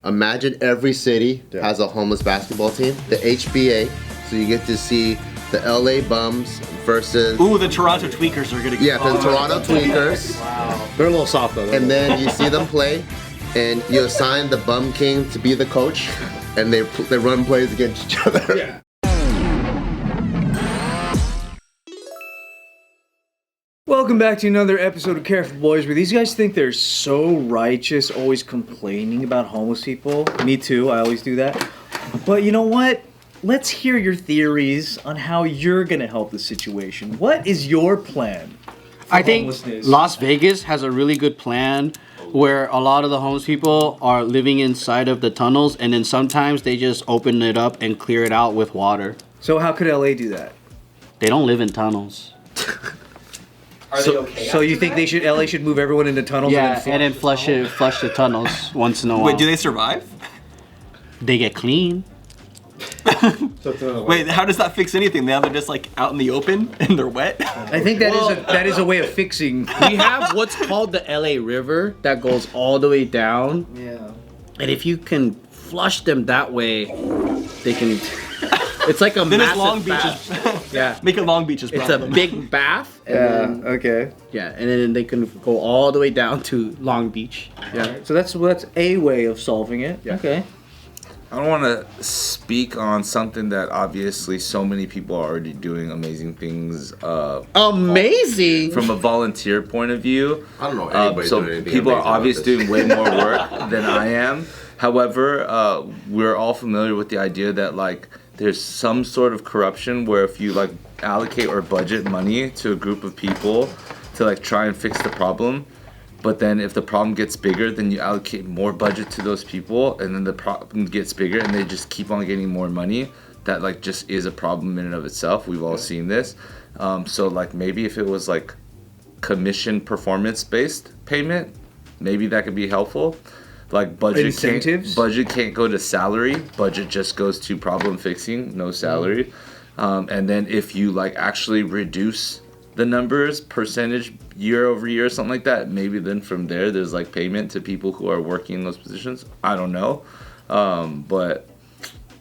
Imagine every city has a homeless basketball team. The HBA, so you get to see the LA Bums versus... Ooh, the Toronto Tweakers are gonna get... Yeah, the Toronto Tweakers. Wow. They're a little soft though. And then you see them play, and you assign the Bum King to be the coach, and they run plays against each other. Yeah. Welcome back to another episode of Careful Boys, where these guys think they're so righteous, always complaining about homeless people. Me too, I always do that. But you know what? Let's hear your theories on how you're gonna help the situation. What is your plan for I think homelessness? Las Vegas has a really good plan where a lot of the homeless people are living inside of the tunnels, and then sometimes they just open it up and clear it out with water. So how could LA do that? They don't live in tunnels. Are they okay? So you think LA should move everyone into tunnels? Yeah, and then flush the tunnels once in a while. Wait, do they survive? They get clean. Wait, how does that fix anything? Now they're just like out in the open and they're wet? I think that is a way of fixing. We have what's called the LA River that goes all the way down. Yeah. And if you can flush them that way, they can... It's like a then massive it's Long bath. Beach's. Yeah. Make it Long Beach's It's problem. a big bath. And then, Okay. yeah, and then they can go all the way down to Long Beach. Yeah. So that's a way of solving it. Yeah. Okay. I don't want to speak on something that obviously so many people are already doing amazing things. Amazing! From a volunteer point of view. I don't know anybody So doing anything people are amazing about obviously this. doing way more work than I am. However, we're all familiar with the idea that like there's some sort of corruption where if you like allocate or budget money to a group of people to like try and fix the problem, but then if the problem gets bigger, then you allocate more budget to those people, and then the problem gets bigger, and they just keep on getting more money. That like just is a problem in and of itself. We've all seen this. So like maybe if it was like commission performance based payment, maybe that could be helpful. Like budget can't go to salary. Budget just goes to problem fixing, no salary. And then if you like actually reduce the numbers percentage year over year, something like that, maybe then from there there's like payment to people who are working in those positions. I don't know, but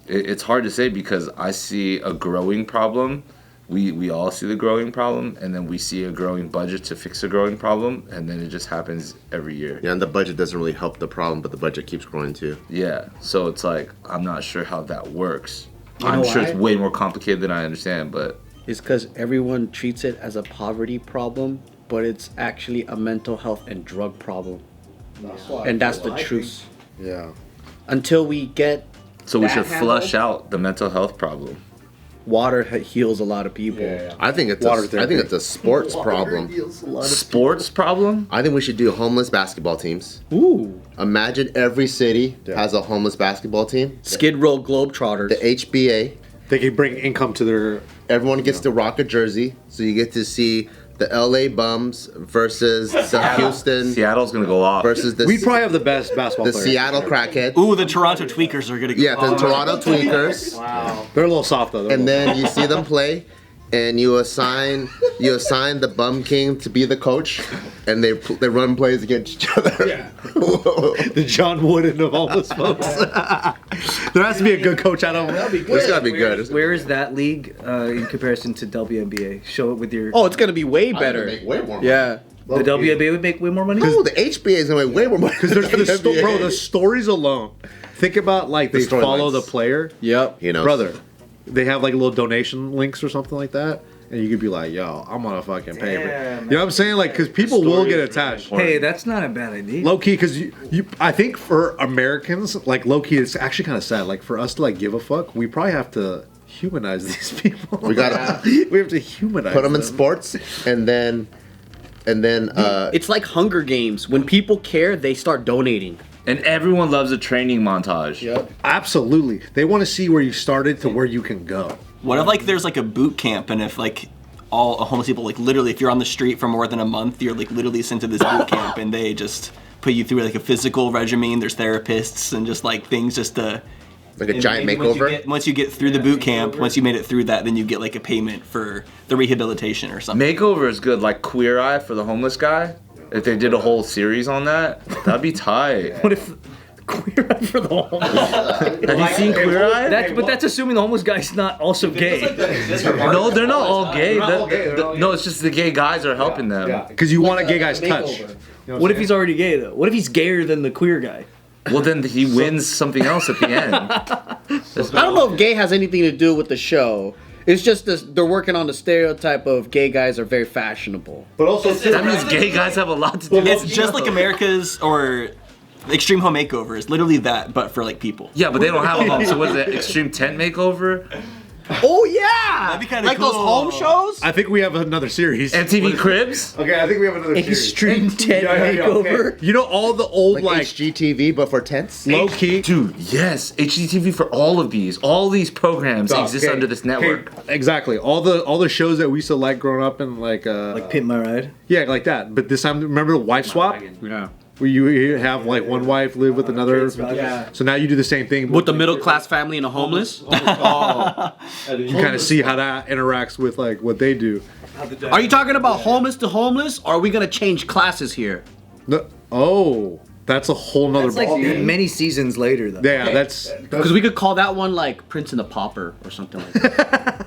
it's hard to say because I see a growing problem. We all see the growing problem, and then we see a growing budget to fix a growing problem, and then it just happens every year. Yeah, and the budget doesn't really help the problem, but the budget keeps growing too. Yeah, so it's like, I'm not sure how that works. You I'm know sure why? it's way more complicated than I understand, but... It's because everyone treats it as a poverty problem, but it's actually a mental health and drug problem. And that's the truth. Yeah. Until we get So we that should flush handled, out the mental health problem. water heals a lot of people. Yeah. I think it's a sports problem. Sports problem? I think we should do homeless basketball teams. Ooh. Imagine every city has a homeless basketball team. Skid Row Globetrotters. The HBA, They can bring income to their... everyone gets to rock a jersey, so you get to see the LA Bums versus the Houston Seattle's gonna go off. versus the We probably have the best basketball the players. Seattle Crackhead. Ooh, the Toronto Tweakers are gonna get... Yeah, the Toronto Tweakers. Wow. They're a little soft though. And then you see them play, and you assign the Bum King to be the coach, and they run plays against each other. Yeah. The John Wooden of homeless folks. There has to be a good coach out of them. It's gotta be good. Where is that league in comparison to WNBA? Show it with your... Oh, it's gonna be way better. Way more. Yeah. The WNBA would make way more money? No, the HBA is gonna make way more money. Because there's bro, the stories alone. Think about like they storylines. follow the player. Yep. You know, Brother, they have like little donation links or something like that. And you could be like, yo, I'm gonna fucking pay for it. Damn. You know what I'm saying? Like, because people will get attached. Hey, that's not a bad idea. Low key, because I think for Americans, like low key, it's actually kind of sad. Like for us to like give a fuck, we probably have to humanize these people. We gotta we have to humanize. put them in sports, and then It's like Hunger Games. When people care, they start donating. And everyone loves a training montage. Yep. Absolutely, they want to see where you started to where you can go. What if like there's like a boot camp, and if like all homeless people, like literally if you're on the street for more than a month, you're like literally sent to this boot camp, and they just put you through like a physical regimen. There's therapists and just like things just to... like a giant maybe makeover. Once you get through the boot camp, once you made it through that, then you get like a payment for the rehabilitation or something. Makeover is good, like Queer Eye for the homeless guy. If they did a whole series on that, that'd be tight. What if Queer Eye for the homeless. Have you seen Queer Eye? But that's assuming the homeless guy's not also gay. No, they're not all gay. They're not all gay, they're all No, it's just the gay guys are helping them. Yeah, because you want a gay guy's touch. What if he's already gay though? What if he's gayer than the queer guy? Well, then he wins something else at the end. I don't know if gay has anything to do with the show. It's just this, they're working on the stereotype of gay guys are very fashionable. But also, That means gay guys have a lot to do. It's just like America's or Extreme Home Makeover. It's literally that, but for like people. Yeah, but they don't have a home. So what is it? Extreme tent makeover? Oh yeah, That'd be kinda like those cool. home shows. I think we have another series. MTV Cribs? Okay, I think we have another series. Extreme tent makeover. You know all the old Like HGTV, but for tents. low key. Dude, yes. HGTV for all of these. All these programs exist Okay, under this network. okay, exactly. All the shows that we used to like growing up and like Pimp My Ride. yeah, like that. But this time, remember the wife swap? Yeah, Where you have like one wife live with another. Yeah. So now you do the same thing. with the middle class family and the homeless. You kind of see how that interacts with like what they do. Are you talking about homeless to homeless, or are we gonna change classes here? Oh, that's a whole nother It's like ballgame. many seasons later though. Yeah, that's Because we could call that one like Prince and the Pauper or something like that.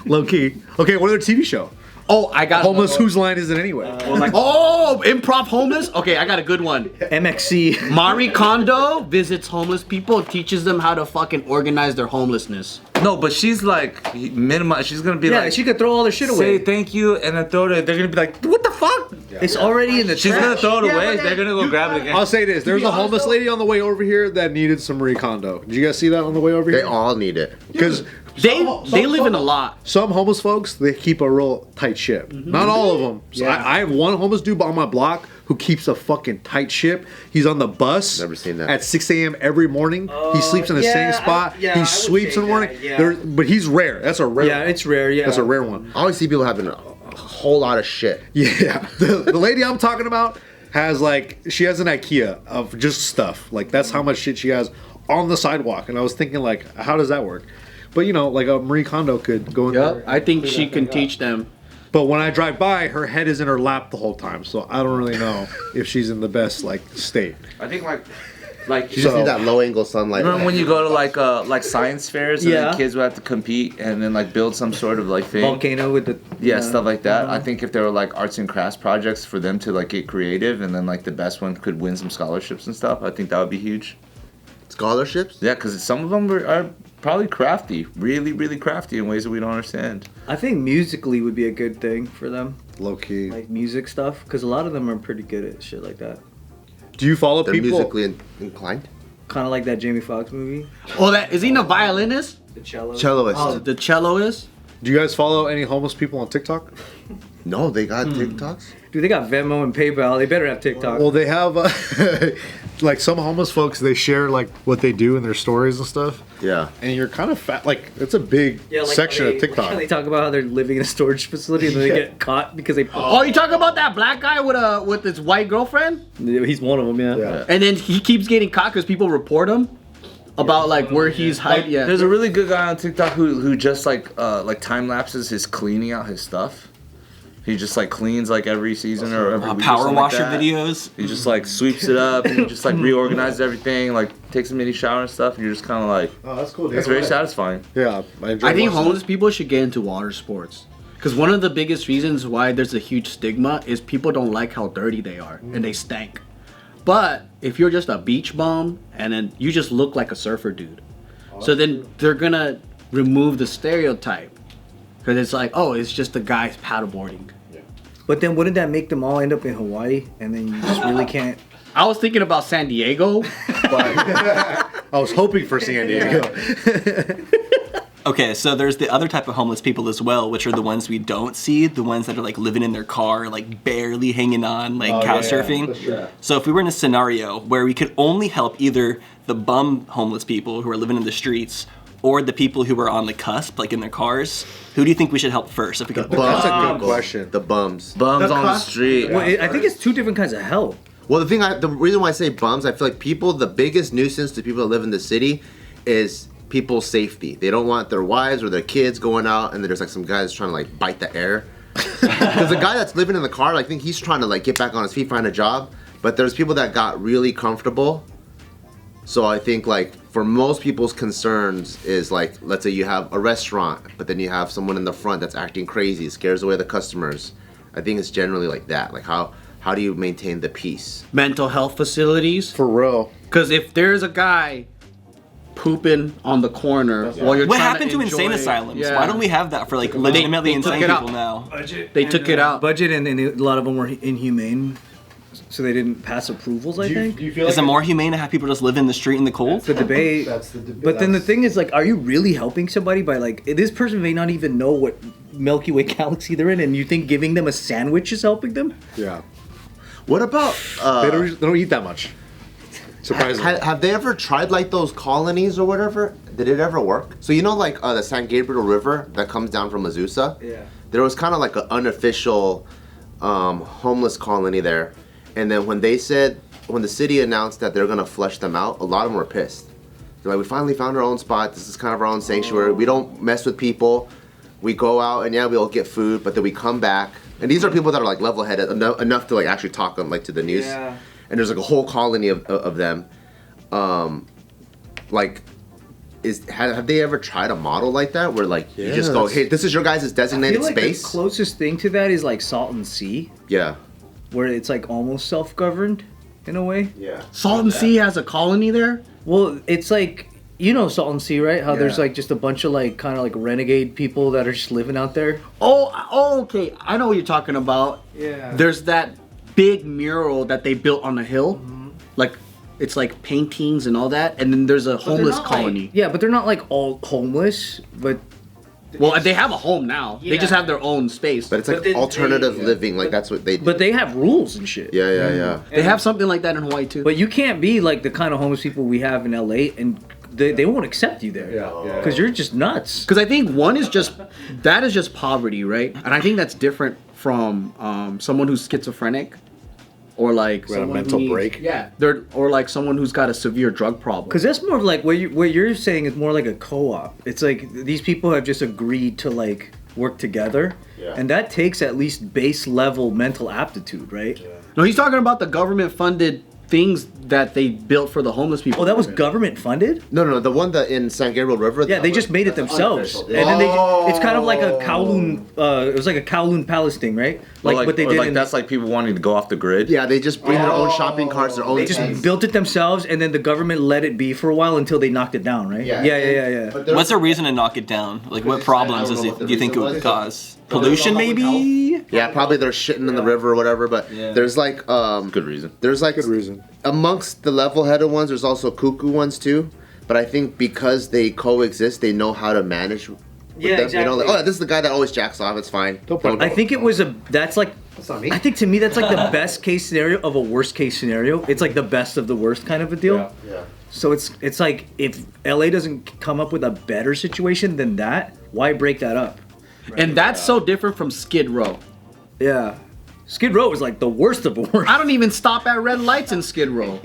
low key. Okay, what other TV show? Oh, I got Homeless. Whose line is it anyway? Oh, improv homeless. Okay, I got a good one. MXC. Marie Kondo visits homeless people, teaches them how to fucking organize their homelessness. No, but she's like minimize. She's gonna be Yeah, like, she could throw all their shit say away. thank you, and then throw it. They're gonna be like, what the fuck? It's already in the She's trash. gonna throw it away. They're gonna go grab it again. I'll say this: there's a homeless lady on the way over here that needed some Marie Kondo. Did you guys see that on the way over They here? all need it. Because They live in a lot. some homeless folks, they keep a real tight ship. Not all of them. So Yeah. I have one homeless dude on my block who keeps a fucking tight ship. He's on the bus Never seen that. at 6 a.m. every morning. He sleeps in the yeah, same spot. I He would sleeps say in the morning. that, yeah. But he's rare. That's a rare. Yeah, it's rare. Yeah, That's a rare one. I always see people having a whole lot of shit. Yeah, the lady I'm talking about has like she has an IKEA of just stuff. Like that's how much shit she has on the sidewalk. And I was thinking like, how does that work? But you know, like a Marie Kondo could go in there. I think she can teach them. But when I drive by, her head is in her lap the whole time, so I don't really know if she's in the best like state. I think like You just need that low angle sunlight. remember when you go to like science fairs and Yeah. then kids would have to compete and then like build some sort of like thing. Volcano with the Yeah, stuff like that. I think if there were like arts and crafts projects for them to like get creative and then like the best one could win some scholarships and stuff, I think that would be huge. Scholarships? Yeah, because some of them are probably crafty, really, really crafty in ways that we don't understand. I think musically would be a good thing for them, Low key. like music stuff, because a lot of them are pretty good at shit like that. Do you follow They're people? musically inclined. Kind of like that Jamie Foxx movie, Oh, that is he a violinist? The Cello. Celloist. Oh, the celloist. Do you guys follow any homeless people on TikTok? No, they got TikToks. Dude, they got Venmo and PayPal. They better have TikTok. Well, they have like some homeless folks. They share like what they do in their stories and stuff. Yeah. And you're kind of fat. Like it's a big section of TikTok. They talk about how they're living in a storage facility and then they get caught because they. Oh, you talking about that black guy with his white girlfriend? He's one of them, yeah. Yeah. And then he keeps getting caught because people report him about like where he's hiding. Yeah. There's a really good guy on TikTok who just like time lapses his cleaning out his stuff. He just like cleans like every season or every week or Power something washer like that. videos. He just like sweeps it up and he just like reorganizes everything, like takes a mini shower and stuff. And you're just kind of like, Oh, that's cool. it's very satisfying. Yeah, I enjoy I think watching homeless people should get into water sports. Because one of the biggest reasons why there's a huge stigma is people don't like how dirty they are and they stank. But if you're just a beach bum and then you just look like a surfer dude, so then they're gonna remove the stereotype. Because it's like, oh, it's just the guys paddleboarding. But then wouldn't that make them all end up in Hawaii and then you just really can't? I was thinking about San Diego, but I was hoping for San Diego. Okay, so there's the other type of homeless people as well, which are the ones we don't see, the ones that are like living in their car, like barely hanging on, like couch surfing. So if we were in a scenario where we could only help either the bum homeless people who are living in the streets or the people who are on the cusp, like in their cars, who do you think we should help first? If we could, That's a good question. The bums. Bums on the street. Well, I think it's two different kinds of help. Well, the reason why I say bums, I feel like the biggest nuisance to people that live in the city is people's safety. They don't want their wives or their kids going out, and there's like some guys trying to like bite the air. Because the guy that's living in the car, I think he's trying to like get back on his feet, find a job. But there's people that got really comfortable. So I think like for most people's concerns is like, let's say you have a restaurant, but then you have someone in the front that's acting crazy, scares away the customers. I think it's generally like that. Like how do you maintain the peace? Mental health facilities. For real. Because if there's a guy pooping on the corner while you're What trying happened to insane enjoy- asylums? Yeah. Why don't we have that for like legitimately they took insane it out. people now? They took it out. Budget and a lot of them were inhumane, so they didn't pass approvals. I think. Do you feel Is it more humane to have people just live in the street in the cold? The debate. That's the debate. But then the thing is, like, are you really helping somebody by like this person may not even know what Milky Way galaxy they're in, and you think giving them a sandwich is helping them? Yeah. What about They don't eat that much. Surprisingly. have they ever tried like those colonies or whatever? Did it ever work? So you know like the San Gabriel River that comes down from Azusa? Yeah. There was kind of like an unofficial homeless colony there. And then when the city announced that they're gonna flush them out, a lot of them were pissed. They're like, we finally found our own spot. This is kind of our own sanctuary. We don't mess with people. We go out and yeah, we'll get food, but then we come back. And these are people that are like level-headed enough to like actually talk on like to the news. Yeah. And there's like a whole colony of them. Like, have they ever tried a model like that where like you just go, hey, this is your guys' I designated feel like space? the closest thing to that is like Salton Sea, Yeah. where it's like almost self-governed in a way. Yeah. Salton Sea has a colony there. Well, it's like, you know Salton Sea, right? How there's Yeah. like just a bunch of like kind of like renegade people that are just living out there. Oh, okay. I know what you're talking about. Yeah. There's that big mural that they built on the hill. Like, it's like paintings and all that. And then there's a homeless colony. Yeah, but they're not like all homeless, but Well, they have a home now. They just Yeah. have their own space. But it's like But then alternative they- living. Like that's what they do. but they have rules and shit. Yeah. They have something like that in Hawaii too. But you can't be like the kind of homeless people we have in LA, and they won't accept you there. Yeah. Because you're just nuts. Because I think one is just poverty, right? And I think that's different from someone who's schizophrenic, or like Who had a someone who mental needs- break? Yeah, or like someone who's got a severe drug problem. Because that's more of like what you're saying is more like a co-op. It's like these people have just agreed to like work together, and that takes at least base level mental aptitude, right? No, he's talking about the government funded things that they built for the homeless people. Oh, that was government funded? No, the one that in San Gabriel River. Yeah, they just made it themselves, and then it's kind of like a Kowloon. It was like a Kowloon Palace thing, right? Like what they did. Like in, that's like people wanting to go off the grid. Yeah, they just bring their own shopping carts, their own. they just built it themselves, and then the government let it be for a while until they knocked it down, right? Yeah. But there's- What's the reason to knock it down? Like, what problems I don't know what the do you think it reason would was. cause? Pollution, maybe? Yeah, probably they're shitting in the river or whatever. But there's like Good reason. there's like Good reason. amongst the level-headed ones. There's also cuckoo ones too. But I think because they coexist, they know how to manage. With Yeah, them. You know, like, exactly. oh, this is the guy that always jacks off. It's fine. I think it was that's like. not me. I think to me that's like the best case scenario of a worst case scenario. It's like the best of the worst kind of a deal. Yeah. So it's like if LA doesn't come up with a better situation than that, why break that up? and that's so different from Skid Row. Yeah. Skid Row was like the worst of the worst. I don't even stop at red lights in Skid Row.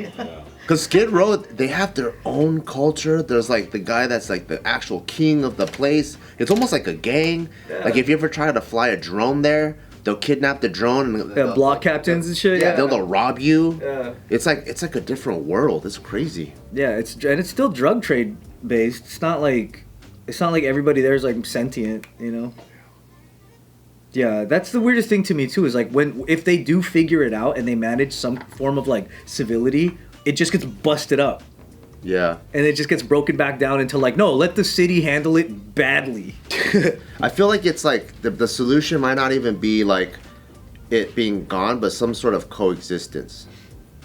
Because Skid Row, they have their own culture. There's like the guy that's like the actual king of the place. It's almost like a gang. Like if you ever try to fly a drone there, they'll kidnap the drone and Yeah, block captains and shit. yeah, they'll rob you. Yeah. It's like a different world. It's crazy. Yeah, it's still drug trade based. It's not like everybody there is like sentient, you know. Yeah, that's the weirdest thing to me too. Is like if they do figure it out and they manage some form of like civility, it just gets busted up Yeah. and it just gets broken back down into like, no, let the city handle it badly. I feel like it's like the solution might not even be like it being gone, but some sort of coexistence.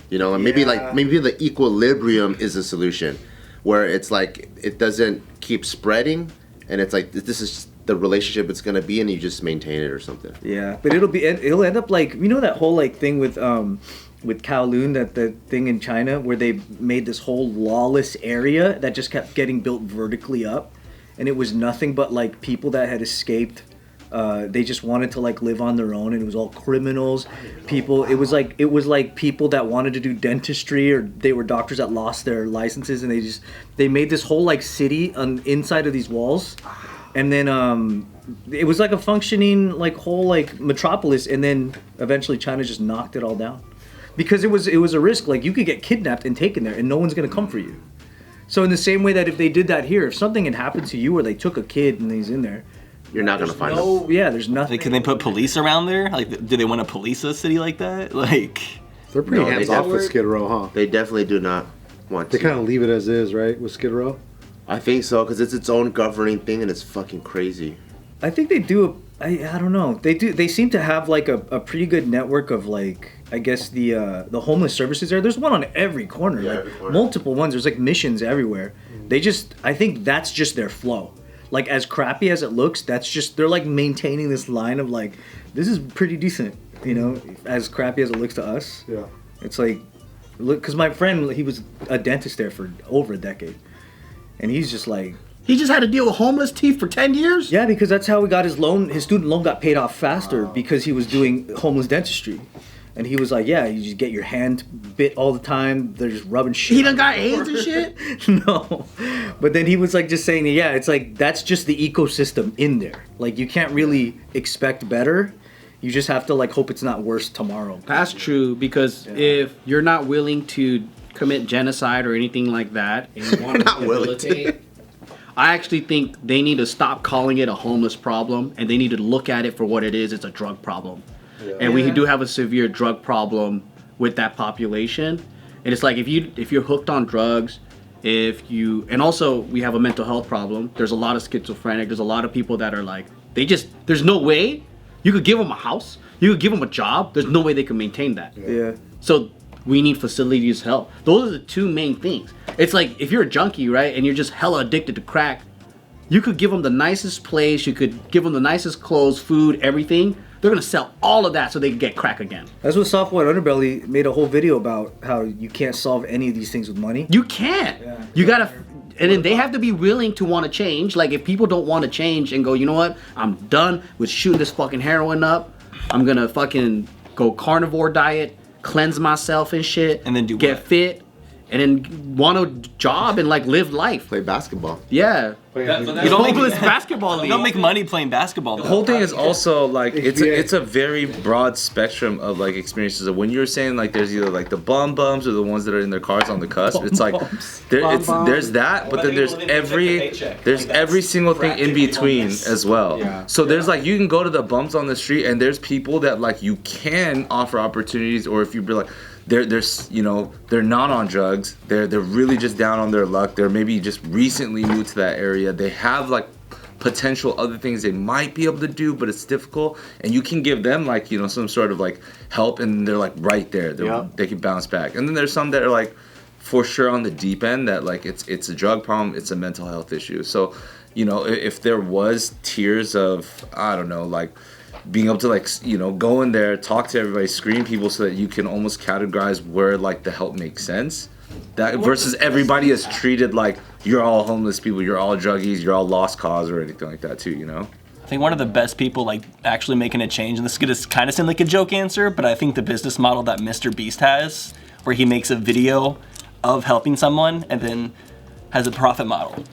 You know, and maybe the equilibrium is a solution, where it's like it doesn't keep spreading, and it's like this is the relationship it's gonna be, and you just maintain it or something. Yeah, but it'll end up like, you know, that whole like thing with Kowloon, that the thing in China where they made this whole lawless area that just kept getting built vertically up, and it was nothing but like people that had escaped. They just wanted to like live on their own, and it was all criminals, people. It was like people that wanted to do dentistry, or they were doctors that lost their licenses, and they made this whole like city on inside of these walls, and then it was like a functioning like whole like metropolis, and then eventually China just knocked it all down. because it was a risk. Like, you could get kidnapped and taken there, and no one's gonna come for you. So in the same way that if they did that here, if something had happened to you, or they took a kid and he's in there, You're not gonna find them. yeah, there's nothing. Like, can they put police around there? Like, do they want to police a city like that? Like, They're pretty No, they hands off with definitely- Skid Row, huh? They definitely do not want They to. kind of leave it as is, right, with Skid Row? I think so, because it's its own governing thing and it's fucking crazy. I think they do. I don't know. They do. They seem to have like a pretty good network of like, I guess the homeless services there. There's one on every corner, Yeah, like every corner. multiple ones. There's like missions everywhere. They just, I think that's just their flow. Like, as crappy as it looks, that's just, they're like maintaining this line of like, this is pretty decent, you know, as crappy as it looks to us. Yeah. It's like, look, because my friend, he was a dentist there for over a decade, and he's just like, He just had to deal with homeless teeth for 10 years? yeah, because that's how he got his loan. His student loan got paid off faster because he was doing homeless dentistry. And he was like, yeah, you just get your hand bit all the time. They're just rubbing shit. He done got AIDS and shit? No. But then he was like just saying, yeah, it's like that's just the ecosystem in there. Like, you can't really expect better. You just have to like hope it's not worse tomorrow. That's true, because if you're not willing to commit genocide or anything like that, and you want to Not willing rehabilitate, I actually think they need to stop calling it a homeless problem, and they need to look at it for what it is. It's a drug problem. And we do have a severe drug problem with that population. And it's like, if you're hooked on drugs, and also we have a mental health problem. There's a lot of schizophrenic. There's a lot of people that are like, there's no way you could give them a house. You could give them a job. There's no way they can maintain that. Yeah. So we need facilities help. Those are the two main things. It's like, if you're a junkie, right, and you're just hella addicted to crack, you could give them the nicest place, you could give them the nicest clothes, food, everything. They're gonna sell all of that so they can get crack again. That's what Soft White Underbelly made a whole video about, how you can't solve any of these things with money. You can't. Yeah. You gotta, and then they have to be willing to want to change. Like, if people don't want to change and go, you know what, I'm done with shooting this fucking heroin up. I'm gonna fucking go carnivore diet, cleanse myself and shit, And then do get what? fit, and then want a job and like live life. Play basketball. Yeah. but that's Homeless basketball you league. don't make money playing basketball. The whole thing is also like it's HBA. it's a very broad spectrum of like experiences. Of when you're saying like there's either like the bums or the ones that are in their cars on the cusp. It's like there's that, but then there's every single thing in between as well. Yeah. So there's like, you can go to the bums on the street and there's people that like you can offer opportunities, or if you be like, they're not on drugs. They're really just down on their luck. They're maybe just recently moved to that area. They have like potential other things they might be able to do, but it's difficult. And you can give them like, some sort of like help, and they're like right there. They can bounce back. And then there's some that are like for sure on the deep end that like it's a drug problem, it's a mental health issue. So, if there was tiers of, I don't know, like being able to like go in there, talk to everybody, screen people, so that you can almost categorize where like the help makes sense, that versus everybody is treated like you're all homeless people, you're all druggies, you're all lost cause or anything like that too. I think one of the best people like actually making a change, and this is gonna kind of sound like a joke answer, but I think the business model that MrBeast has, where he makes a video of helping someone and then has a profit model.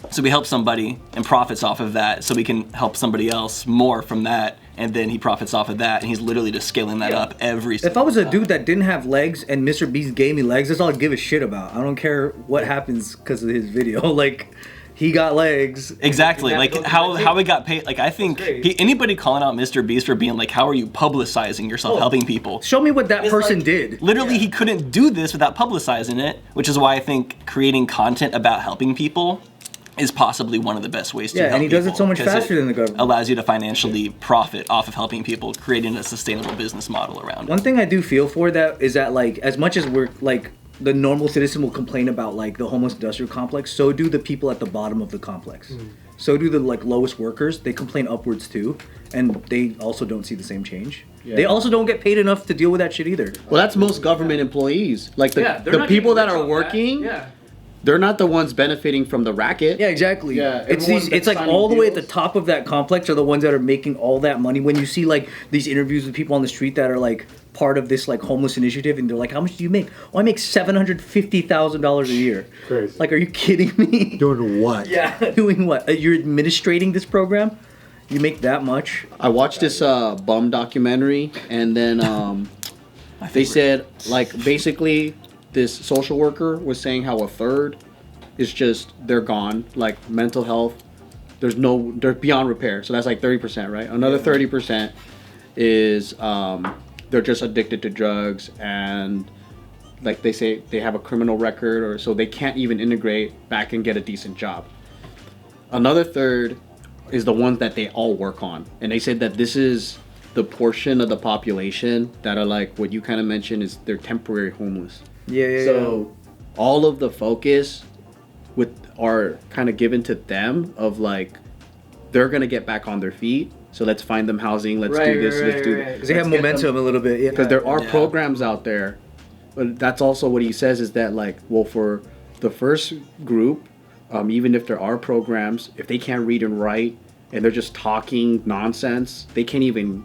So we help somebody and profits off of that, so we can help somebody else more from that, and then he profits off of that, and he's literally just scaling that up every If I was a dude that didn't have legs and MrBeast gave me legs, that's all I'd give a shit about. I don't care what happens because of his video. Like, he got legs. Exactly, like how he got paid. Like, I think anybody calling out MrBeast for being like, how are you publicizing yourself helping people? Show me what that person did. Literally, he couldn't do this without publicizing it, which is why I think creating content about helping people is possibly one of the best ways to help and he does it so much people, 'cause faster than the government. Allows you to financially profit off of helping people, creating a sustainable business model around it. One thing I do feel for that is that, like, as much as we're like the normal citizen will complain about like the homeless industrial complex, so do the people at the bottom of the complex. So do the like lowest workers. They complain upwards too, and they also don't see the same change. They also don't get paid enough to deal with that shit either. Well, that's most government employees. Like they're the not people getting that rich are off that. working, Yeah. they're not the ones benefiting from the racket. Yeah, exactly. Yeah, it's everyone these. that's It's like signing all the way at the deals. top of that complex are the ones that are making all that money. When you see like these interviews with people on the street that are like part of this like homeless initiative, and they're like, "How much do you make?" "Oh, I make $750,000 a year." Crazy. Like, are you kidding me? Doing what? Yeah, doing what? You're administrating this program? You make that much? I watched this bum documentary, and then They said, like, basically, this social worker was saying how a third is just, they're gone. Like, mental health, they're beyond repair. So that's like 30%, right? Another 30% is they're just addicted to drugs, and like they say, they have a criminal record, or so they can't even integrate back and get a decent job. Another third is the ones that they all work on. And they said that this is the portion of the population that are like what you kind of mentioned, is they're temporary homeless. So all of the focus are kind of given to them of like, they're gonna get back on their feet, so let's find them housing, let's do this, let's do that. Because they have momentum a little bit. Because there are programs out there, but that's also what he says, is that like, well, for the first group, even if there are programs, if they can't read and write and they're just talking nonsense, they can't even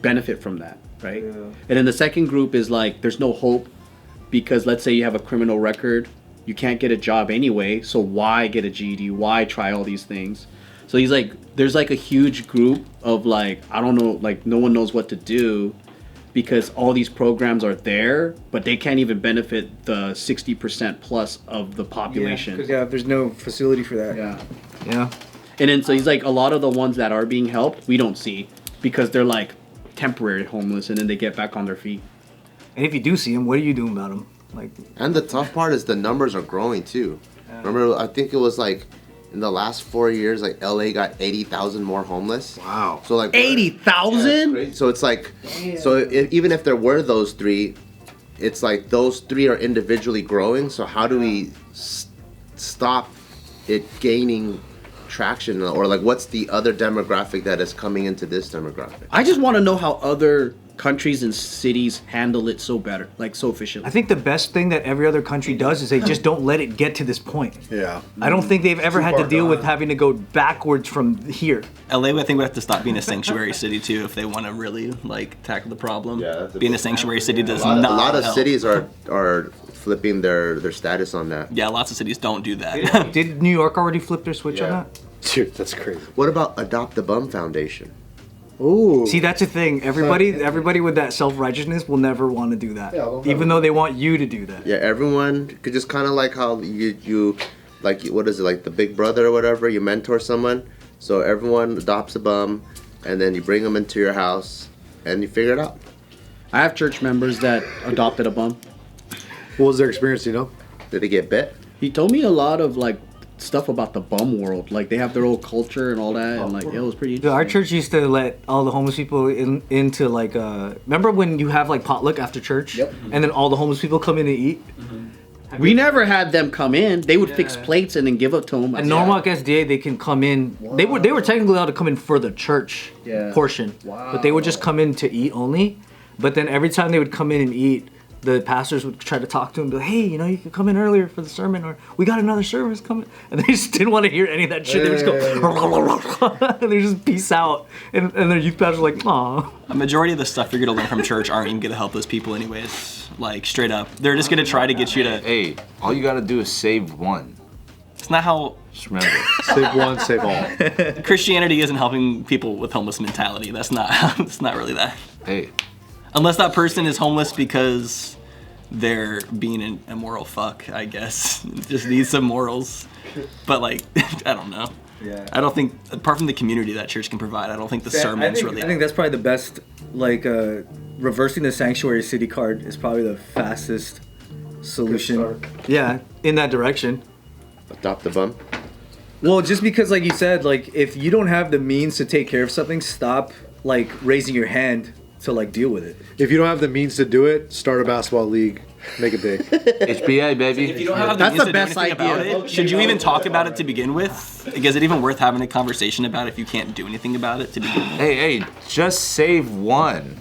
benefit from that, right? And then the second group is like, there's no hope, because let's say you have a criminal record, you can't get a job anyway, so why get a GED? Why try all these things? So he's like, there's like a huge group of like, I don't know, like no one knows what to do, because all these programs are there, but they can't even benefit the 60% plus of the population. Because there's no facility for that. Yeah. And then so he's like, a lot of the ones that are being helped, we don't see, because they're like temporary homeless, and then they get back on their feet. And if you do see them, what are you doing about them? Like, and the tough part is the numbers are growing too. Remember, I think it was like in the last 4 years, like LA got 80,000 more homeless. Wow. So like 80,000? Yeah, so it's like, even if there were those three, it's like those three are individually growing. So how do we stop it gaining traction, or like what's the other demographic that is coming into this demographic? I just want to know how other countries and cities handle it so better, like so efficiently. I think the best thing that every other country does is they just don't let it get to this point. Yeah. I don't think they've ever had to deal with having to go backwards from here. LA, I think, would have to stop being a sanctuary city too if they want to really like tackle the problem. Yeah, being a sanctuary city does a not. lot of help. cities are flipping their status on that. Yeah, lots of cities don't do that. Did New York already flip their switch on that? Dude, that's crazy. What about Adopt the Bum Foundation? Ooh. See, that's the thing. Everybody with that self-righteousness will never want to do that, even though they want you to do that. Yeah, everyone could just kind of like how you like, what is it, like the big brother or whatever, you mentor someone, so everyone adopts a bum, and then you bring them into your house and you figure it out. I have church members that adopted a bum. What was their experience, you know? Did they get bit? He told me a lot of like stuff about the bum world, like they have their own culture and all that, and like it was pretty interesting. Our church used to let all the homeless people into like remember when you have like potluck after church, and then all the homeless people come in and eat. We never had them come in. They would fix plates and then give it to them. And Norwalk SDA, they can come in. They were technically allowed to come in for the church portion, but they would just come in to eat only. But then every time they would come in and eat, the pastors would try to talk to them, be like, hey, you know, you can come in earlier for the sermon, or we got another service coming. And they just didn't want to hear any of that shit. They would just go, and they just peace out. And their youth pastors were like, aw. A majority of the stuff you're going to learn from church aren't even going to help those people anyways. Like, straight up. They're just going to try to get you to... Hey, all you gotta do is save one. It's not how... Just remember. Save one, save all. Christianity isn't helping people with homeless mentality. That's not... It's not really that. Hey. Unless that person is homeless because they're being an immoral fuck, I guess. Just needs some morals. But like, I don't know. Yeah. I don't think, apart from the community that church can provide, I don't think the sermons really... I think that's probably the best, like, reversing the sanctuary city card is probably the fastest solution. Yeah, in that direction. Adopt the Bum? Well, just because, like you said, like, if you don't have the means to take care of something, stop, like, raising your hand to like deal with it. If you don't have the means to do it, start a basketball league. Make it big. HBA, baby. If you don't have the That's means the to best do anything idea. about it, should you even talk about it to begin with? Like, is it even worth having a conversation about if you can't do anything about it to begin with? Hey, just save one.